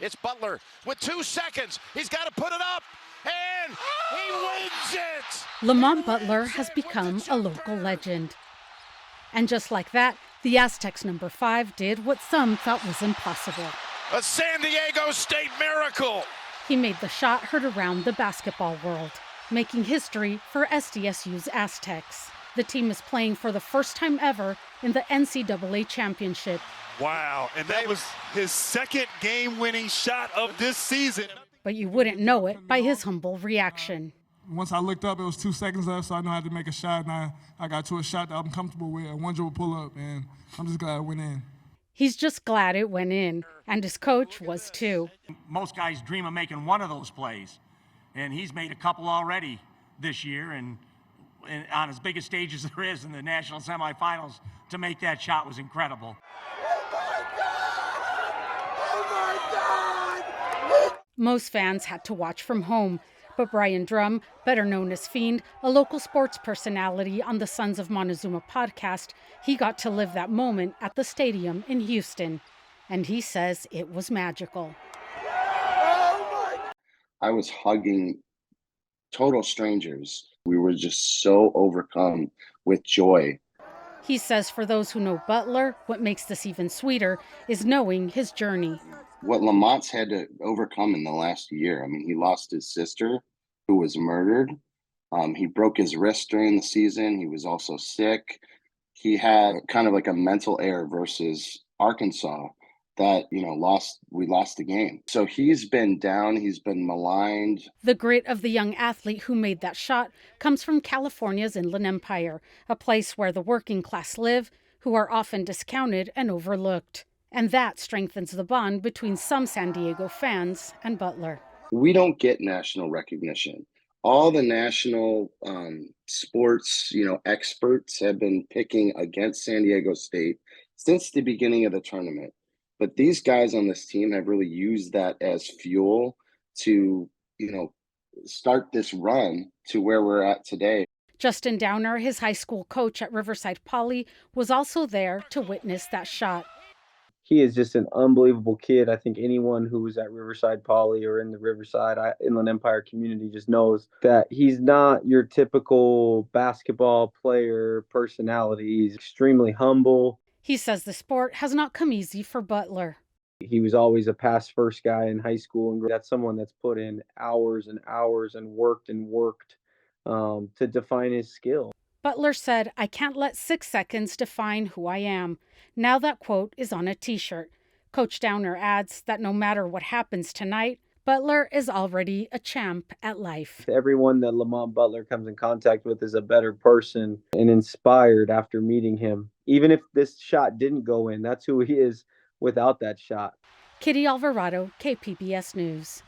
It's Butler with 2 seconds. He's got to put it up, and he wins it. Lamont Butler has become a local legend. And just like that, the Aztecs' number 5 did what some thought was impossible. A San Diego State miracle. He made the shot heard around the basketball world, making history for SDSU's Aztecs. The team is playing for the first time ever in the NCAA championship. Wow, and that was his second game-winning shot of this season. But you wouldn't know it by his humble reaction. Once I looked up, it was 2 seconds left, so I know I had to make a shot, and I got to a shot that I'm comfortable with, a one-dribble pull-up, and I'm just glad it went in. He's just glad it went in, and his coach was too. Most guys dream of making one of those plays, and he's made a couple already this year, and on as big a stage as there is in the national semifinals, to make that shot was incredible. Most fans had to watch from home, but Brian Drum, better known as Fiend, a local sports personality on the Sons of Montezuma podcast, he got to live that moment at the stadium in Houston, and he says it was magical. I was hugging total strangers. We were just so overcome with joy. He says for those who know Butler, what makes this even sweeter is knowing his journey. What Lamont's had to overcome in the last year. I mean, he lost his sister, who was murdered. He broke his wrist during the season. He was also sick. He had kind of like a mental error versus Arkansas that, we lost the game. So he's been down. He's been maligned. The grit of the young athlete who made that shot comes from California's Inland Empire, a place where the working class live, who are often discounted and overlooked. And that strengthens the bond between some San Diego fans and Butler. We don't get national recognition. All the national sports, experts have been picking against San Diego State since the beginning of the tournament. But these guys on this team have really used that as fuel to, start this run to where we're at today. Justin Downer, his high school coach at Riverside Poly, was also there to witness that shot. He is just an unbelievable kid. I think anyone who was at Riverside Poly or in the Riverside Inland Empire community just knows that he's not your typical basketball player personality. He's extremely humble. He says the sport has not come easy for Butler. He was always a pass-first guy in high school, and that's someone that's put in hours and hours and worked to define his skill. Butler said, "I can't let 6 seconds define who I am." Now that quote is on a t-shirt. Coach Downer adds that no matter what happens tonight, Butler is already a champ at life. Everyone that Lamont Butler comes in contact with is a better person and inspired after meeting him. Even if this shot didn't go in, that's who he is without that shot. Kitty Alvarado, KPBS News.